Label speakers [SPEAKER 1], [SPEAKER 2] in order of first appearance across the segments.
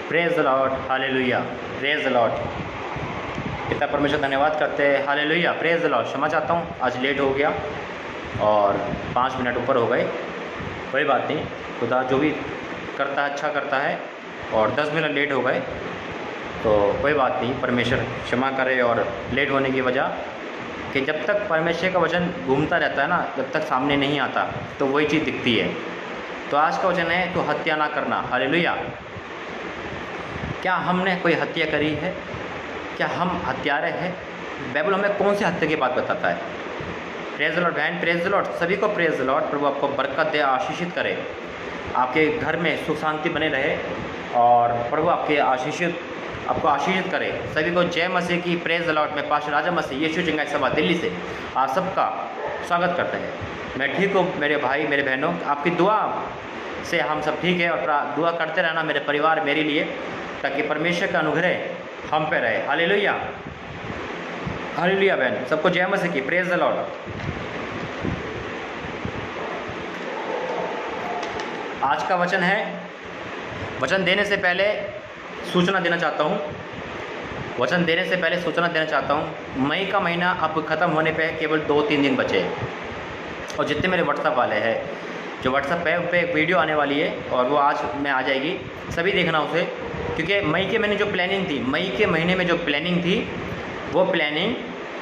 [SPEAKER 1] Praise the Lord, hallelujah, praise the Lord. पिता परमेश्वर धन्यवाद करते हैं, हालेलुया, प्रेज द लॉर्ड। क्षमा चाहता हूँ, आज लेट हो गया और 5 मिनट ऊपर हो गए, कोई बात नहीं। खुदा जो भी करता है अच्छा करता है, और 10 मिनट लेट हो गए तो कोई बात नहीं, परमेश्वर क्षमा करे। और लेट होने की वजह कि जब तक परमेश्वर का वचन घूमता रहता है ना, जब तक सामने नहीं आता तो वही चीज़ दिखती है। तो आज का वचन है, तो हत्या ना करना, हालेलुया। क्या हमने कोई हत्या करी है? क्या हम हत्यारे हैं? बाइबल हमें कौन सी हत्या की बात बताता है? प्रेज द लॉर्ड बहन, प्रेज द लॉर्ड, सभी को प्रेज द लॉर्ड। प्रभु आपको बरकत दे, आशीषित करे, आपके घर में सुख शांति बने रहे, और प्रभु आपको आशीषित करे। सभी को जय मसीह की, प्रेज द लॉर्ड। मैं पास्टर राजा मसीह यीशु चंगाई सभा दिल्ली से आप सबका स्वागत करते हैं। मैं ठीक हूँ मेरे भाई, मेरे बहनों, आपकी दुआ से हम सब ठीक है। और दुआ करते रहना मेरे परिवार, मेरे लिए, ताकि परमेश्वर का अनुग्रह हम पे रहे, हालेलुया, हालेलुया बहन। सबको जय मसीह की, प्रेज द लॉर्ड। आज का वचन है, वचन देने से पहले सूचना देना चाहता हूँ। वचन देने से पहले सूचना देना चाहता हूँ, मई का महीना अब ख़त्म होने पे केवल 2-3 दिन बचे हैं। और जितने मेरे व्हाट्सअप वाले हैं, जो व्हाट्सअप पे एक वीडियो आने वाली है, और वो आज में आ जाएगी, सभी देखना उसे। क्योंकि मई के महीने जो प्लानिंग थी, मई के महीने में जो प्लानिंग थी, वो प्लानिंग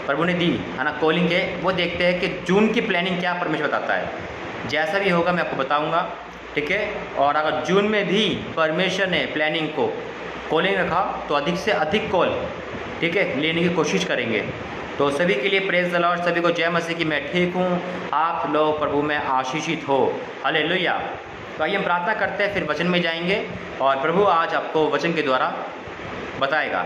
[SPEAKER 1] प्रभु ने दी है ना, कॉलिंग के। वो देखते हैं कि जून की प्लानिंग क्या परमेश्वर बताता है। जैसा भी होगा मैं आपको बताऊँगा, ठीक है। और अगर जून में भी परमेश्वर ने प्लानिंग को कॉलिंग रखा तो अधिक से अधिक कॉल, ठीक है, लेने की कोशिश करेंगे। तो सभी के लिए प्रेज द लॉर्ड, सभी को जय मसीह की। मैं ठीक हूँ, आप लोग प्रभु में आशीषित हो, हालेलुया। तो आइए हम प्रार्थना करते हैं, फिर वचन में जाएंगे। और प्रभु आज आपको वचन के द्वारा बताएगा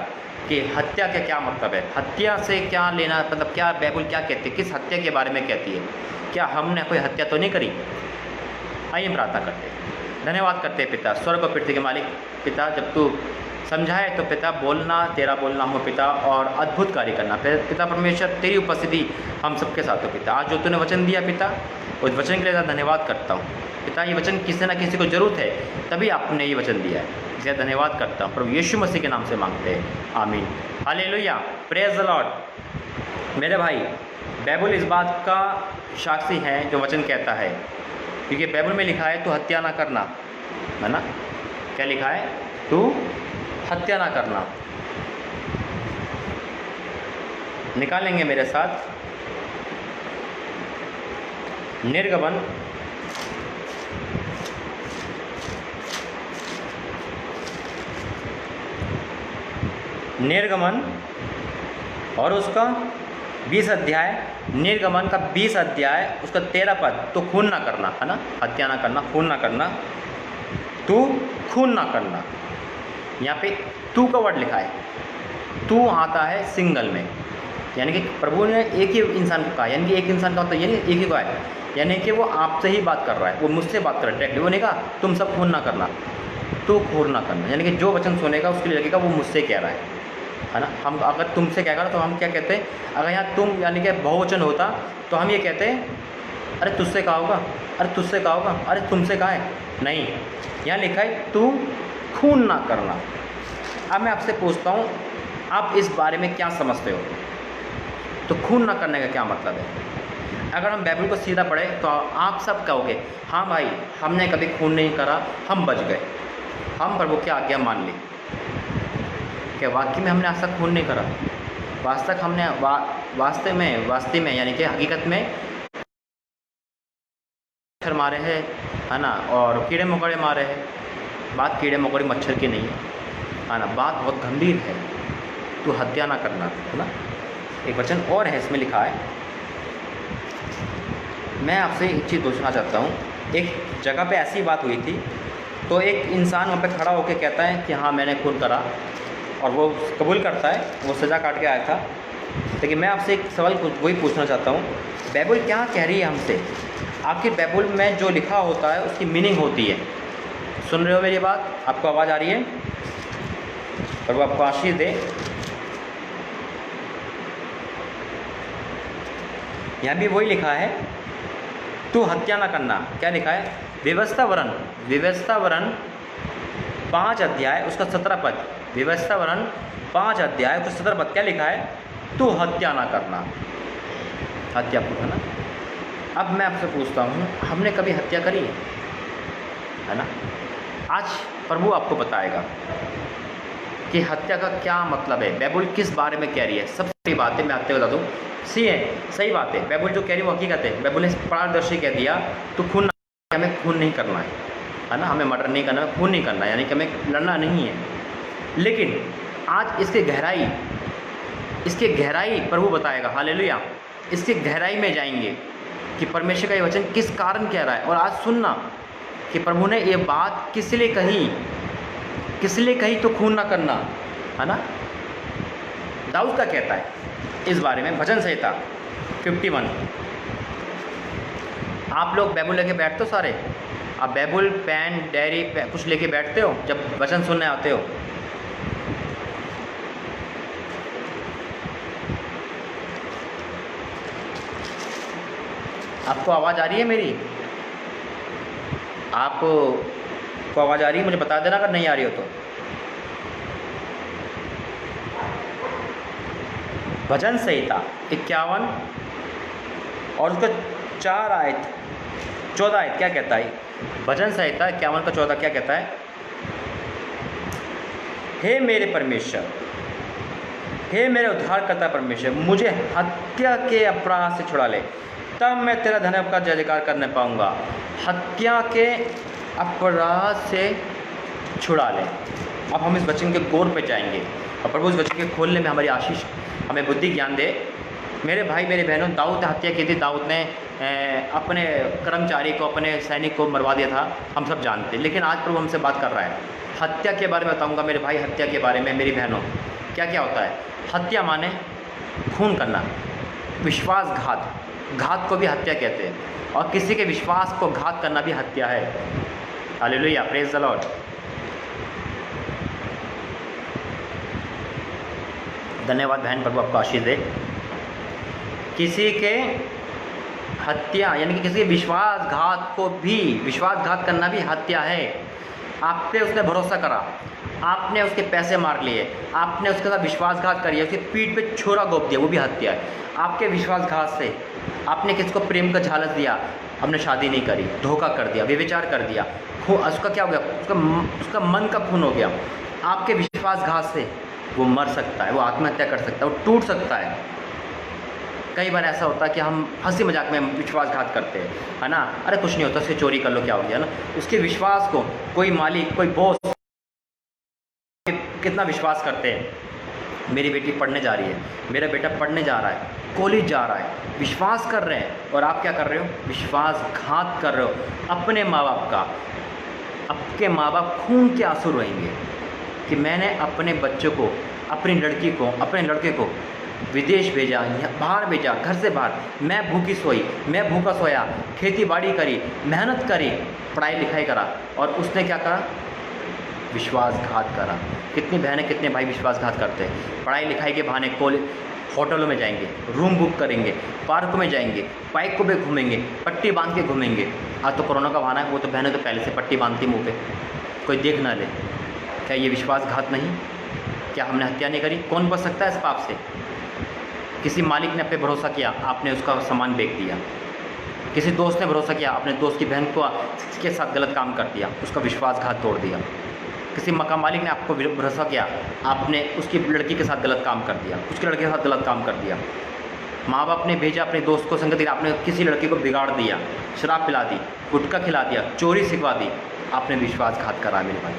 [SPEAKER 1] कि हत्या का क्या मतलब है, हत्या से क्या लेना, मतलब क्या बाइबल क्या कहती है, किस हत्या के बारे में कहती है। क्या हमने कोई हत्या तो नहीं करी? आइए हम प्रार्थना करते हैं। धन्यवाद करते हैं पिता, स्वर्ग और पृथ्वी के मालिक। पिता, जब तू समझाए तो पिता बोलना, तेरा बोलना हो पिता, और अद्भुत कार्य करना पिता परमेश्वर। तेरी उपस्थिति हम सबके साथ हो पिता। आज जो तूने वचन दिया पिता, उस वचन के लिए धन्यवाद करता हूँ पिता। ये वचन किसी न किसी को ज़रूरत है, तभी आपने ये वचन दिया है, इसलिए धन्यवाद करता हूँ। प्रभु यीशु मसीह के नाम से मांगते हैं, आमीन, हालेलुया, प्रेज द लॉर्ड। मेरे भाई, बाइबल इस बात का साक्षी है जो वचन कहता है, क्योंकि बाइबल में लिखा है, तू हत्या ना करना, है ना। क्या लिखा है? तू हत्या ना करना। निकालेंगे मेरे साथ निर्गमन और उसका 20 अध्याय, निर्गमन का 20 अध्याय, उसका 13 पद। तो खून ना करना, है ना, हत्या ना करना, खून ना करना, तू खून ना करना। यहाँ पे तू का वर्ड लिखा है, तू आता है सिंगल में, यानी कि प्रभु ने एक ही इंसान को कहा, यानी कि एक इंसान का मतलब यानी एक ही को है, यानी कि वो आपसे ही बात कर रहा है, वो मुझसे बात कर रहा है डायरेक्टली। वो नहीं कहा तुम सब खून ना करना, तू खून ना करना, यानी कि जो वचन सुनेगा उसके लिए लगेगा वो मुझसे कह रहा है ना। हम अगर तुमसे कहेगा तो हम क्या कहते हैं? अगर यहाँ तुम यानी कि बहुवचन होता तो हम ये कहते हैं, अरे तुझसे कहा होगा, अरे तुझसे कहा होगा, अरे तुमसे कहा है। नहीं, यहाँ लिखा है तू खून ना करना। अब मैं आपसे पूछता हूँ, आप इस बारे में क्या समझते हो? तो खून ना करने का क्या मतलब है? अगर हम बाइबल को सीधा पढ़े तो आप सब कहोगे, हाँ भाई, हमने कभी खून नहीं करा, हम बच गए, हम प्रभु की आज्ञा मान ली। क्या वाकई में हमने आज तक खून नहीं करा? वास्तव हमने वास्तव में यानी कि हकीकत में मच्छर मारे हैं, है ना, और कीड़े मकोड़े मारे हैं। बात कीड़े मकोड़े मच्छर की नहीं है ना, बात बहुत गंभीर है। तू हत्या ना करना, है ना। एक वचन और है, इसमें लिखा है, मैं आपसे एक चीज़ पूछना चाहता हूँ। एक जगह पे ऐसी बात हुई थी, तो एक इंसान वहाँ पे खड़ा होकर कहता है कि हाँ मैंने खून करा, और वो कबूल करता है, वो सज़ा काट के आया था। लेकिन मैं आपसे एक सवाल वही पूछना चाहता हूँ, बाइबल क्या कह रही है हमसे? आखिर बाइबल में जो लिखा होता है उसकी मीनिंग होती है। सुन रहे हो मेरी बात? आपको आवाज़ आ रही है? प्रभु आपको आशीष दे। यहाँ भी वही लिखा है, तू हत्या ना करना। क्या लिखा है? व्यवस्था वरन 5 अध्याय उसका 17 पद, व्यवस्था वर्णन 5 अध्याय उसका 17 पद क्या लिखा है? तू हत्या ना करना, हत्या है ना। अब मैं आपसे पूछता हूँ, हमने कभी हत्या करी है ना? आज प्रभु आपको बताएगा कि हत्या का क्या मतलब है, बाइबल किस बारे में कह रही है। सबसे बड़ी बात है, मैं आपको बता दूँ, सही बात है, बाइबल जो कह रही है वो हकीकत है। बाइबल ने पारदर्शी कह दिया, तो खून, हमें खून नहीं करना है ना, हमें मर्डर नहीं करना है, खून नहीं करना है, यानी कि हमें लड़ना नहीं है। लेकिन आज इसके गहराई प्रभु बताएगा, हालेलुया। इसके गहराई में जाएंगे कि परमेश्वर का ये वचन किस कारण कह रहा है। और आज सुनना कि प्रभु ने ये बात किस लिए कही तो खून ना करना, है ना। दाऊद का कहता है इस बारे में, भजन संहिता 51। आप लोग बाइबल लेके बैठते हो सारे? आप बाइबल, पेन, डायरी कुछ लेके बैठते हो जब वचन सुनने आते हो? आपको आवाज़ आ रही है मेरी? आपको आवाज़ आ रही है? मुझे बता देना अगर नहीं आ रही हो तो। भजन संहिता 51 और उसका 14 आयत क्या कहता है? भजन संहिता 51 का 14 क्या कहता है? हे मेरे परमेश्वर, हे मेरे उद्धारकर्ता परमेश्वर, मुझे हत्या के अपराध से छुड़ा ले, तब मैं तेरा धन्यवाद का जय जयकार करने पाऊँगा। हत्या के अपराध से छुड़ा ले। अब हम इस वचन के गौर पे जाएंगे और प्रभु इस वचन के खोलने में हमारी आशीष, हमें बुद्धि ज्ञान दे। मेरे भाई मेरे बहनों, दाऊद ने हत्या की थी। दाऊद ने अपने कर्मचारी को, अपने सैनिक को मरवा दिया था, हम सब जानते हैं। लेकिन आज प्रभु हमसे बात कर रहा है, हत्या के बारे में बताऊंगा मेरे भाई, हत्या के बारे में मेरी बहनों क्या क्या होता है। हत्या माने खून करना, विश्वासघात, घात को भी हत्या कहते हैं, और किसी के विश्वास को घात करना भी हत्या है। Hallelujah, praise the Lord. धन्यवाद बहन, प्रभु आपको आशीष दे। किसी के हत्या यानी कि किसी के विश्वासघात को भी, विश्वासघात करना भी हत्या है। आप पे उसने भरोसा करा, आपने उसके पैसे मार लिए, आपने उसके साथ विश्वासघात करिए, उसकी पीठ पे छोरा घोंप दिया, वो भी हत्या है। आपके विश्वासघात से आपने किसको प्रेम का झालस दिया, आपने शादी नहीं करी, धोखा कर दिया, व्यभिचार कर दिया, उसका क्या हो गया, उसका मन का खून हो गया। आपके विश्वासघात से वो मर सकता है, वो आत्महत्या कर सकता है, वो टूट सकता है। कई बार ऐसा होता है कि हम हंसी मजाक में विश्वासघात करते हैं, है ना, अरे कुछ नहीं होता, उससे चोरी कर लो, क्या हो गया ना। उसके विश्वास को कोई मालिक, कोई बॉस कितना विश्वास करते हैं। मेरी बेटी पढ़ने जा रही है, मेरा बेटा पढ़ने जा रहा है, कॉलेज जा रहा है, विश्वास कर रहे हैं, और आप क्या कर रहे हो? विश्वासघात कर रहे हो अपने माँ बाप का। आपके माँ बाप खून के आंसू रोएंगे कि मैंने अपने बच्चों को, अपनी लड़की को, अपने लड़के को विदेश भेजा, बाहर भेजा, घर से बाहर, मैं भूखी सोई, मैं भूखा सोया, खेती बाड़ी करी, मेहनत करी, पढ़ाई लिखाई करा, और उसने क्या करा? विश्वासघात करा। कितनी बहनें, कितने भाई विश्वासघात करते हैं? पढ़ाई लिखाई के बहाने होटलों में जाएंगे, रूम बुक करेंगे, पार्कों में जाएंगे, बाइक को भी घूमेंगे, पट्टी बांध के घूमेंगे। आज तो कोरोना का बहाना है, वो तो बहनें तो पहले से पट्टी बांधती मुँह पे, कोई देख ना ले। क्या ये विश्वासघात नहीं? क्या हमने हत्या नहीं करी? कौन बच सकता है इस पाप से? किसी मालिक ने आप पे भरोसा किया, आपने उसका सामान बेच दिया। किसी दोस्त ने भरोसा किया, अपने दोस्त की बहन को के साथ गलत काम कर दिया, उसका विश्वासघात तोड़ दिया। किसी मकान मालिक ने आपको भरोसा किया, आपने उसकी लड़की के साथ गलत काम कर दिया, उसके लड़के के साथ गलत काम कर दिया। माँ बाप ने भेजा अपने दोस्त को संगति, आपने किसी लड़के को बिगाड़ दिया, शराब पिला दी, गुटखा खिला दिया, चोरी सिखवा दी, आपने विश्वासघात करा मेरे भाई।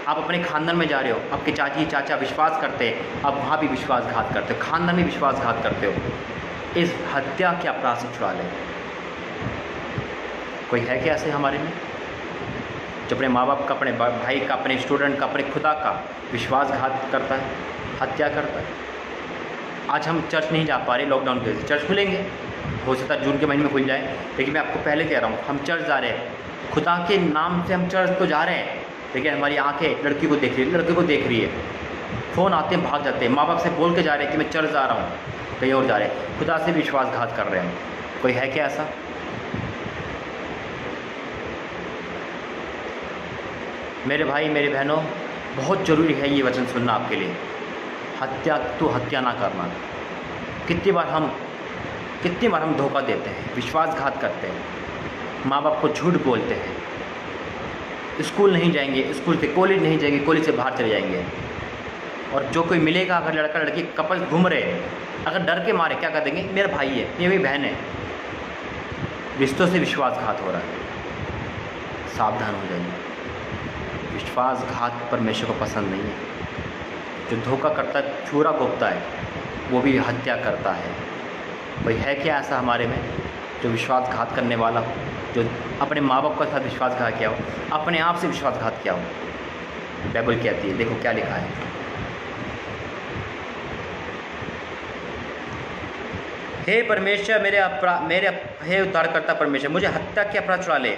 [SPEAKER 1] आप अपने खानदान में जा रहे हो, आपके चाची चाचा विश्वास करते हैं, आप वहाँ भी विश्वासघात करते हो, खानदान में विश्वासघात करते हो। इस हत्या के अपराध से छुड़ा ले। कोई है क्या ऐसे हमारे में जो अपने माँ बाप का, अपने भाई का, अपने स्टूडेंट का, अपने खुदा का विश्वासघात करता है, हत्या करता है? आज हम चर्च नहीं जा पा रहे लॉकडाउन की वजह से। चर्च खुलेंगे, हो सकता है जून के महीने में खुल जाए, लेकिन मैं आपको पहले कह रहा हूँ, हम चर्च जा रहे हैं, खुदा के नाम से हम चर्च तो जा रहे हैं, लेकिन हमारी आंखें लड़की को देख रही है, लड़के को देख रही है, फ़ोन आते हैं भाग जाते हैं, माँ बाप से बोल के जा रहे हैं कि मैं चर्च जा रहा हूँ, कहीं और जा रहे हैं, खुदा से विश्वासघात कर रहे हैं। कोई है क्या ऐसा? मेरे भाई मेरे बहनों, बहुत ज़रूरी है ये वचन सुनना आपके लिए। हत्या ना करना। कितनी बार हम धोखा देते हैं, विश्वासघात करते हैं, माँ बाप को झूठ बोलते हैं, स्कूल नहीं जाएंगे, स्कूल से कॉलेज नहीं जाएंगे, कॉलेज से बाहर चले जाएंगे। और जो कोई मिलेगा, अगर लड़का लड़की कपल घूम रहे, अगर डर के मारे क्या कर देंगे, मेरा भाई है, ये मेरी बहन है। रिश्तों से विश्वासघात हो रहा है, सावधान हो जाइए। विश्वासघात परमेश्वर को पसंद नहीं है। जो धोखा करता है, छुरा घोंपता है, वो भी हत्या करता है। कोई है क्या ऐसा हमारे में जो विश्वासघात करने वाला हो, जो अपने माँ बाप के साथ विश्वासघात किया हो, अपने आप से विश्वासघात किया हो? बाइबल कहती है, देखो क्या लिखा है। हे परमेश्वर, हे उद्धारकर्ता परमेश्वर, मुझे हत्या के अपराध छुड़ा ले,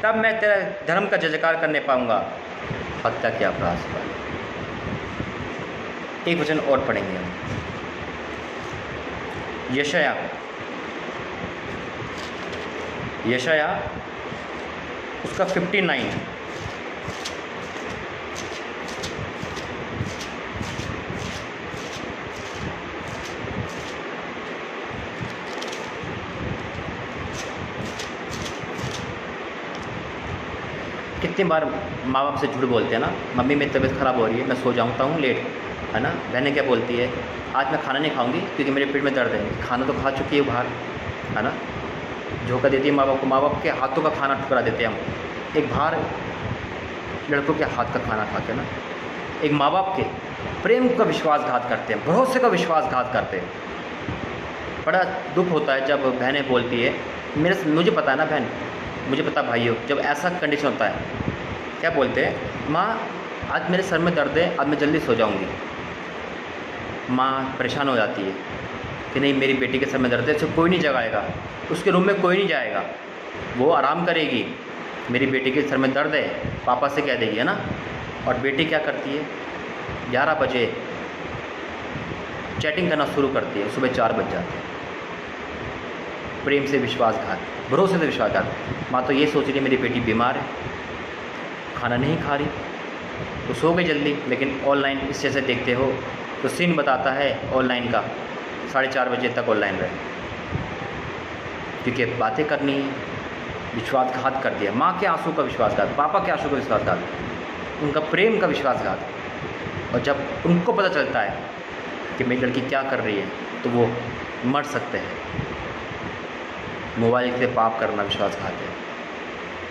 [SPEAKER 1] तब मैं तेरा धर्म का जयजयकार करने पाऊंगा। हत्या के अपराध छुड़ा ले। एक वचन और पढ़ेंगे हम, यशाया उसका 59। कितनी बार माँ बाप से झूठ बोलते हैं ना, मम्मी मेरी तबीयत ख़राब हो रही है, मैं सो जाता हूँ लेट, है ना। बहनें क्या बोलती है, आज मैं खाना नहीं खाऊंगी क्योंकि मेरे पेट में दर्द है। खाना तो खा चुकी है बाहर, है ना। धोखा देती है माँ बाप को, माँ बाप के हाथों का खाना ठुकरा देते हैं हम। एक बाहर लड़कों के हाथ का खाना खा के ना, एक माँ बाप के प्रेम का विश्वासघात करते हैं, भरोसे का विश्वासघात करते हैं। बड़ा दुख होता है जब बहनें बोलती है, मुझे पता है ना बहन, मुझे पता भाइयों, जब ऐसा कंडीशन होता है, क्या बोलते हैं, माँ आज मेरे सर में दर्द है, आज मैं जल्दी सो जाऊँगी। माँ परेशान हो जाती है कि नहीं, मेरी बेटी के सर में दर्द है, इसको कोई नहीं जगाएगा, उसके रूम में कोई नहीं जाएगा, वो आराम करेगी। मेरी बेटी के सर में दर्द है, पापा से कह देगी, है ना। और बेटी क्या करती है, 11 बजे चैटिंग करना शुरू करती है, सुबह 4 बज जाते हैं। प्रेम से विश्वासघात, भरोसे से विश्वासघात। माँ तो ये सोच रही है मेरी बेटी बीमार है, खाना नहीं खा रही, तो सो गई जल्दी, लेकिन ऑनलाइन इस जैसे देखते हो तो सीन बताता है ऑनलाइन का, 4:30 बजे तक ऑनलाइन रहे, क्योंकि बातें करनी है। विश्वासघात कर दिया, माँ के आंसू का विश्वासघात, पापा के आंसू का विश्वासघात, उनका प्रेम का विश्वासघात। और जब उनको पता चलता है कि मेरी लड़की क्या कर रही है, तो वो मर सकते हैं। मोबाइल से पाप करना विश्वासघात है।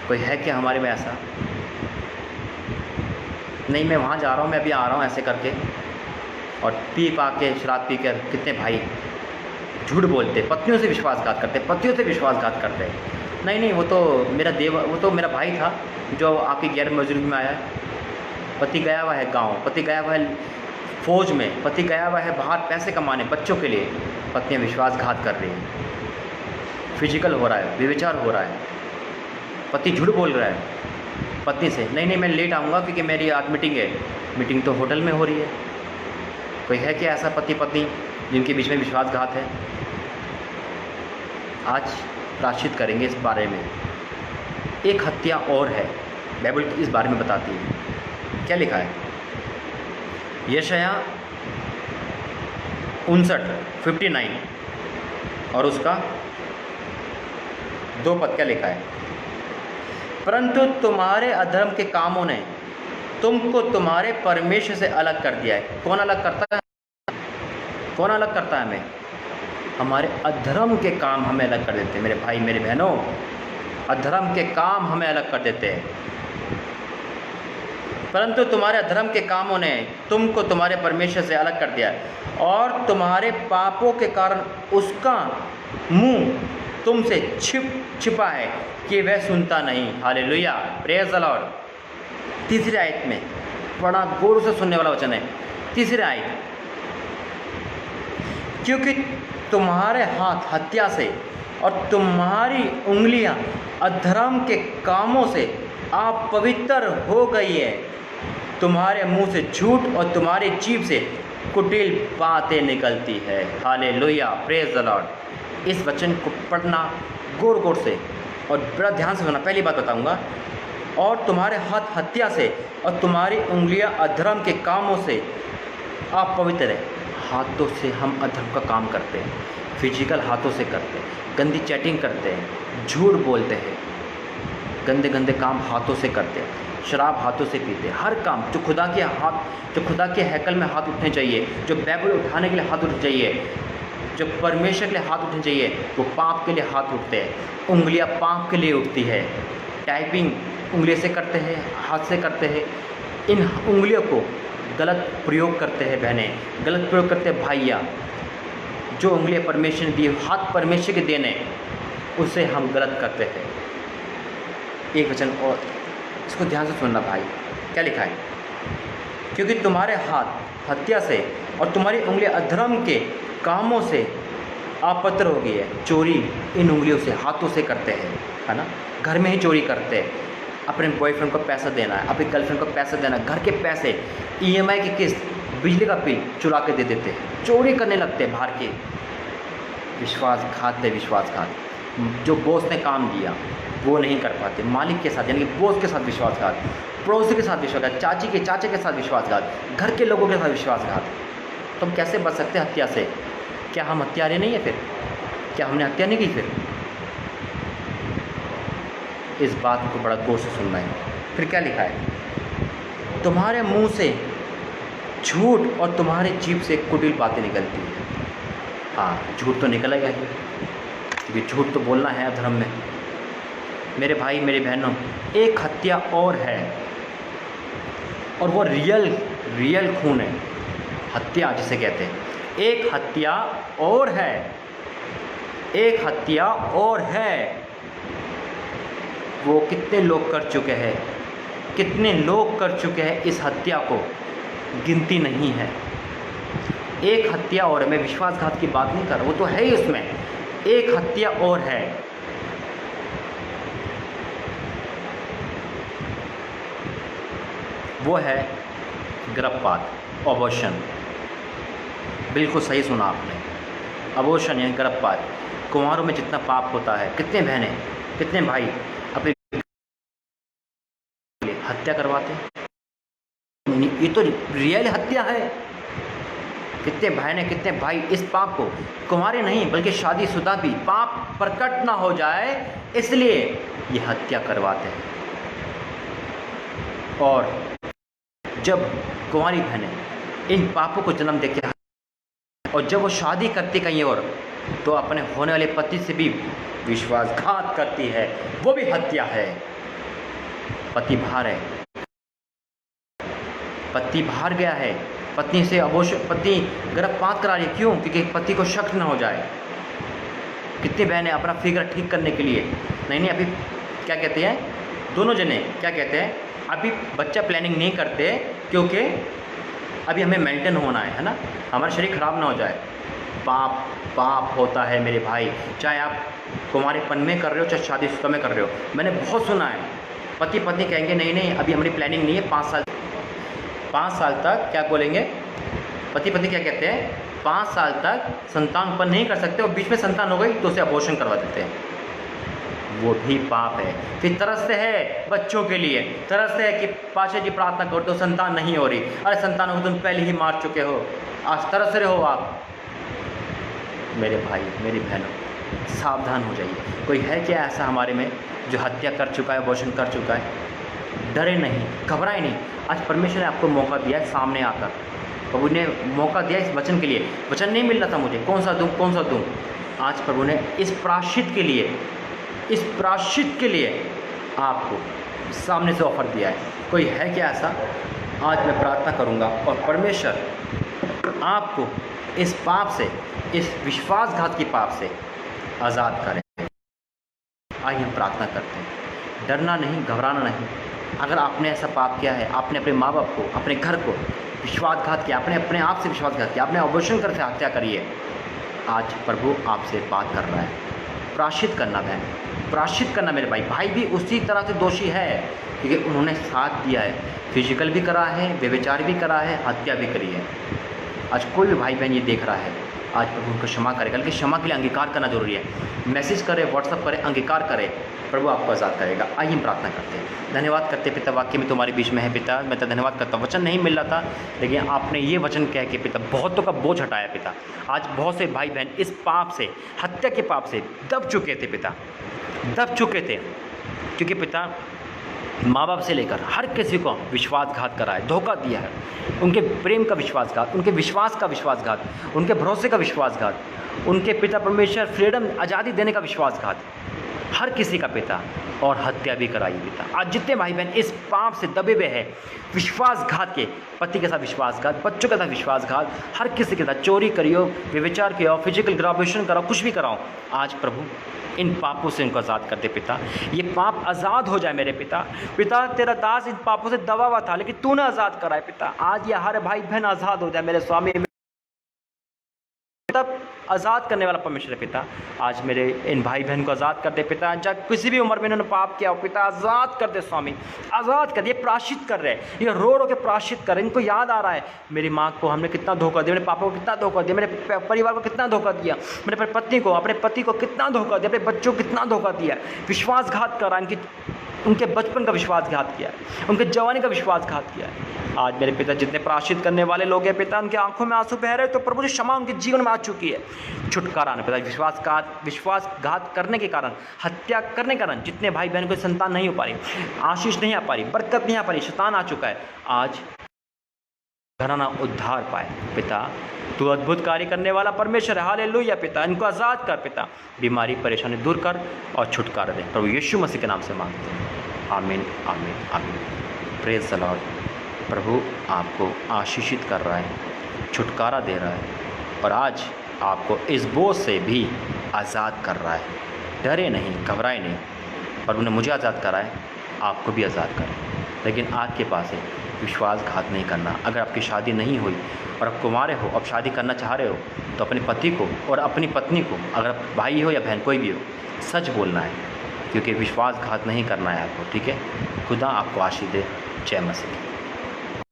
[SPEAKER 1] कोई है क्या हमारे में ऐसा? नहीं, मैं वहाँ जा रहा हूँ, मैं अभी आ रहा हूँ, ऐसे करके, और पी पा के शराब पी कर कितने भाई झूठ बोलते, पत्नियों से विश्वासघात करते, पतियों से विश्वासघात करते। नहीं, वो तो मेरा भाई था जो आपकी गैर मौजूदगी में आया है। पति गया हुआ है गाँव, पति गया हुआ है फौज में, पति गया हुआ है बाहर पैसे कमाने बच्चों के लिए, पत्नियाँ विश्वासघात कर रही हैं। फिजिकल हो रहा है, व्यभिचार हो रहा है, पति झूठ बोल रहा है पत्नी से, नहीं मैं लेट आऊँगा क्योंकि मेरी आज मीटिंग है। मीटिंग तो होटल में हो रही है। कोई है क्या ऐसा पति पत्नी जिनके बीच में विश्वासघात है? आज प्रायश्चित करेंगे इस बारे में। एक हत्या और है, बाइबल इस बारे में बताती है। क्या लिखा है? यशाया 59 और उसका 2 पद क्या लिखा है? परंतु तुम्हारे अधर्म के कामों ने तुमको तुम्हारे परमेश्वर से अलग कर दिया है। कौन अलग करता है? कौन अलग करता है हमें? हमारे अधर्म के काम हमें अलग कर देते हैं। मेरे भाई मेरे बहनों, अधर्म के काम हमें अलग कर देते हैं। परंतु तुम्हारे अधर्म के कामों ने तुमको तुम्हारे परमेश्वर से अलग कर दिया है, और तुम्हारे पापों के कारण उसका मुंह तुमसे छिपा है कि वह सुनता नहीं। Hallelujah, praise the Lord. तीसरी आयत में बड़ा गौर से सुनने वाला वचन है। तीसरी आयत, क्योंकि तुम्हारे हाथ हत्या से और तुम्हारी उंगलियां अधर्म के कामों से आप पवित्र हो गई है। तुम्हारे मुंह से झूठ और तुम्हारी जीभ से कुटिल बातें निकलती है। Hallelujah, praise the Lord. इस वचन को पढ़ना गौर से और बड़ा ध्यान से सुनना। पहली बात बताऊंगा, और तुम्हारे हाथ हत्या से और तुम्हारी उंगलियां अधर्म के कामों से आप पवित्र है। हाथों से हम अधर्म का काम करते हैं, फिजिकल हाथों से करते हैं, गंदी चैटिंग करते हैं, झूठ बोलते हैं, गंदे गंदे काम हाथों से करते हैं, शराब हाथों से पीते हैं। हर काम जो खुदा के हैकल में हाथ उठने चाहिए, जो बाइबल उठाने के लिए हाथ उठने चाहिए, जो परमेश्वर के लिए हाथ उठने चाहिए, वो पाप के लिए हाथ उठते हैं। उंगलियां पाप के लिए उठती है। टाइपिंग उंगली से करते हैं, हाथ से करते हैं। इन उंगलियों को गलत प्रयोग करते हैं बहनें, गलत प्रयोग करते हैं भाइयाँ। जो उंगलियां परमेश्वर ने दी, हाथ परमेश्वर के देने, उसे हम गलत करते हैं। एक वचन और, इसको ध्यान से सुनना भाई, क्या लिखा है? क्योंकि तुम्हारे हाथ हत्या से और तुम्हारी उंगलियां अधर्म के कामों से आपत्र हो गई है। चोरी इन उंगलियों से, हाथों से करते हैं, है ना। घर में ही चोरी करते हैं। अपने बॉयफ्रेंड को पैसा देना है, अपनी गर्लफ्रेंड को पैसा देना, घर के पैसे, EMI की किस्त, बिजली का बिल चुरा के दे देते हैं, चोरी करने लगते हैं बाहर के। विश्वासघात है, विश्वासघात। जो बॉस ने काम दिया वो नहीं कर पाते, मालिक के साथ यानी कि बॉस के साथ विश्वासघात, पड़ोसी के साथ विश्वासघात, चाचे के साथ विश्वासघात, घर के लोगों के साथ विश्वासघात। तो हम कैसे बच सकते हैं हत्या से? क्या हम हत्यारे नहीं है फिर? क्या हमने हत्या नहीं की फिर? इस बात को बड़ा गौर से सुनना है। फिर क्या लिखा है? तुम्हारे मुंह से झूठ और तुम्हारे जीभ से कुटिल बातें निकलती हैं। हाँ, झूठ तो निकलेगा ही, क्योंकि झूठ तो बोलना है अधर्म में। मेरे भाई मेरी बहनों, एक हत्या और है, और वो रियल खून है। हत्या जिसे कहते हैं, एक हत्या और है, एक हत्या और है। वो कितने लोग कर चुके हैं, कितने लोग कर चुके हैं इस हत्या को, गिनती नहीं है। एक हत्या और है, मैं विश्वासघात की बात नहीं कर रहा, वो तो है ही उसमें। एक हत्या और है, वो है गर्भपात, अबॉर्शन। बिल्कुल सही सुना आपने, अबॉर्शन यानी गर्भपात। कुंवारों में जितना पाप होता है, कितने बहनें, कितने भाई अपने हत्या करवाते हैं। ये तो रियल हत्या है। कितने बहनें, कितने भाई इस पाप को, कुंवारे नहीं बल्कि शादीशुदा भी, पाप प्रकट ना हो जाए इसलिए ये हत्या करवाते हैं। और जब कुंवारी बहनें इन पापों को जन्म देके, और जब वो शादी करती कहीं और, तो अपने होने वाले पति से भी विश्वासघात करती है, वो भी हत्या है। पति बाहर है, पति बाहर गया है, पत्नी से अबॉर्शन, पत्नी गर्भपात करा रही है। क्यों? क्योंकि पति को शक न हो जाए। कितनी बहनें अपना फिगर ठीक करने के लिए, नहीं अभी क्या कहते हैं, दोनों जने क्या कहते हैं, अभी बच्चा प्लानिंग नहीं करते क्योंकि अभी हमें मेंटेन होना है ना, हमारा शरीर खराब ना हो जाए। पाप होता है मेरे भाई, चाहे आप कुंवारेपन में कर रहे हो, चाहे शादीशुदा में कर रहे हो। मैंने बहुत सुना है, पति पत्नी कहेंगे नहीं अभी हमारी प्लानिंग नहीं है, 5 साल तक क्या बोलेंगे, पति पत्नी क्या कहते हैं, 5 साल तक संतान उत्पन्न नहीं कर सकते, और बीच में संतान हो गई तो उसे अबॉर्शन करवा देते हैं। वो भी पाप है। फिर तरसते हैं बच्चों के लिए, तरसते हैं कि पाशा जी प्रार्थना करो तो संतान नहीं हो रही। अरे संतान हो तुम पहले ही मार चुके हो, आज तरस रहे हो आप। मेरे भाई मेरी बहनों, सावधान हो जाइए। कोई है क्या ऐसा हमारे में जो हत्या कर चुका है, अबॉर्शन कर चुका है? डरे नहीं, घबराए नहीं। आज परमेश्वर ने आपको मौका दिया है सामने आकर, प्रभु ने मौका दिया इस वचन के लिए। वचन नहीं मिल रहा था मुझे, कौन सा दूँ। आज प्रभु ने इस प्रायश्चित के लिए आपको सामने से ऑफर दिया है। कोई है क्या ऐसा? आज मैं प्रार्थना करूंगा और परमेश्वर आपको इस पाप से, इस विश्वासघात की पाप से आज़ाद करें। आइए हम प्रार्थना करते हैं। डरना नहीं, घबराना नहीं। अगर आपने ऐसा पाप किया है, आपने अपने माँ बाप को, अपने घर को विश्वासघात किया, आपने अपने आप से विश्वासघात किया, आपने अबॉर्शन करके हत्या करी है, आज प्रभु आपसे बात कर रहा है। प्रायश्चित करना बहन, प्रायश्चित करना मेरे भाई भी उसी तरह से दोषी है, क्योंकि उन्होंने साथ दिया है, फिजिकल भी करा है, व्यभिचार भी करा है, हत्या भी करी है। आज कोई भी भाई बहन ये देख रहा है, आज प्रभु उनको क्षमा करेगा, लेकिन क्षमा के लिए अंगीकार करना जरूरी है। मैसेज करें, व्हाट्सअप करें, अंगीकार करें, प्रभु आपको आज़ाद करेगा। आइए हम प्रार्थना करते हैं। धन्यवाद करते पिता, वाक्य में तुम्हारे बीच में है पिता। मैं तो धन्यवाद करता हूँ, वचन नहीं मिल रहा था, लेकिन आपने ये वचन कह के पिता बहुतों का बोझ हटाया पिता। आज बहुत से भाई बहन इस पाप से, हत्या के पाप से दब चुके थे पिता, दब चुके थे, क्योंकि पिता माँ बाप से लेकर हर किसी को विश्वासघात करा है, धोखा दिया है। उनके प्रेम का विश्वासघात, उनके विश्वास का विश्वासघात, उनके भरोसे का विश्वासघात, उनके पिता परमेश्वर फ्रीडम, आज़ादी देने का विश्वासघात, हर किसी का पिता, और हत्या भी कराई पिता। आज जितने भाई बहन इस पाप से दबे हुए हैं, विश्वासघात के, पति के साथ विश्वासघात, बच्चों के साथ विश्वासघात, हर किसी के साथ चोरी करियो, व्यभिचार किया, फिजिकल ग्राजुएशन कराओ, कुछ भी कराओ, आज प्रभु इन पापों से इनको आज़ाद कर दे पिता। ये पाप आज़ाद हो जाए मेरे पिता। पिता तेरा दास इन पापों से दबा हुआ था, लेकिन तूने आज़ाद कराए पिता। आज ये हर भाई बहन आज़ाद हो जाए मेरे स्वामी, तब आज़ाद करने वाला परमेश्वर है पिता। आज मेरे इन भाई बहन को आज़ाद कर दे पिता, जब किसी भी उम्र में इन्होंने पाप किया हो पिता, आज़ाद कर दे स्वामी, आज़ाद कर दे। ये प्रायश्चित कर रहे हैं, ये रो रो के प्रायश्चित कर रहे हैं। इनको याद आ रहा है मेरी माँ को हमने कितना धोखा दिया, मेरे पापा को कितना धोखा दिया, मेरे परिवार को कितना धोखा दिया, मेरे पत्नी को, अपने पति को कितना धोखा दिया, अपने बच्चों को कितना धोखा दिया, विश्वासघात करा, उनके बचपन का विश्वासघात किया है, उनके जवानी का विश्वासघात किया है। आज मेरे पिता जितने प्रायश्चित करने वाले लोग हैं पिता, उनकी आंखों में आंसू बह रहे, तो प्रभु जी क्षमा उनके जीवन में आ चुकी है। छुटकारा आने पिता, विश्वासघात करने के कारण, हत्या करने के कारण जितने भाई बहन को संतान नहीं हो पा रही, आशीष नहीं आ पा रही, बरकत नहीं आ पा रही, शैतान आ चुका है, आज घराना उद्धार पाए पिता। तू अद्भुत कार्य करने वाला परमेश्वर है, हालेलुया पिता। इनको आज़ाद कर पिता, बीमारी परेशानी दूर कर और छुटकारा दे, प्रभु यीशु मसीह के नाम से मांगते हैं, आमीन आमीन आमीन। Praise the Lord. प्रभु आपको आशीषित कर रहा है, छुटकारा दे रहा है, और आज आपको इस बोझ से भी आज़ाद कर रहा है। डरे नहीं, घबराए नहीं, प्रभु ने मुझे आज़ाद करा है, आपको भी आज़ाद करें। लेकिन आपके पास है विश्वासघात नहीं करना। अगर आपकी शादी नहीं हुई और आप कुंवारे हो, अब शादी करना चाह रहे हो, तो अपने पति को और अपनी पत्नी को, अगर भाई हो या बहन कोई भी हो, सच बोलना है, क्योंकि विश्वासघात नहीं करना है आपको, ठीक है। खुदा आपको आशीष दे। जय मसीह।